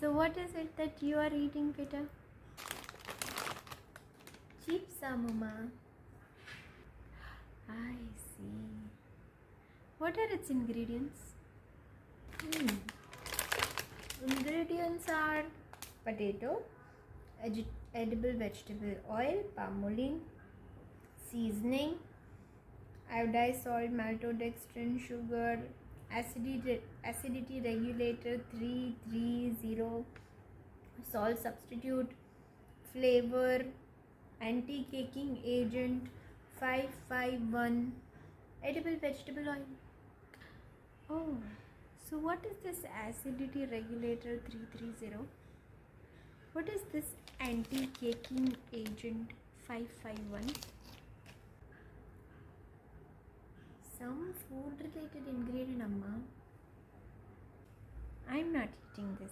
So what is it that you are eating, Peter? Chips, Mama. I see. What are its ingredients? Ingredients are potato, edible vegetable oil, palmolene, seasoning, iodized salt, maltodextrin, sugar, acidity regulator 330, salt substitute, flavor, anti-caking agent 551, edible vegetable oil. Oh, so what is this acidity regulator 330? What is this anti-caking agent 551? Some food related ingredient, Amma. I'm not eating this.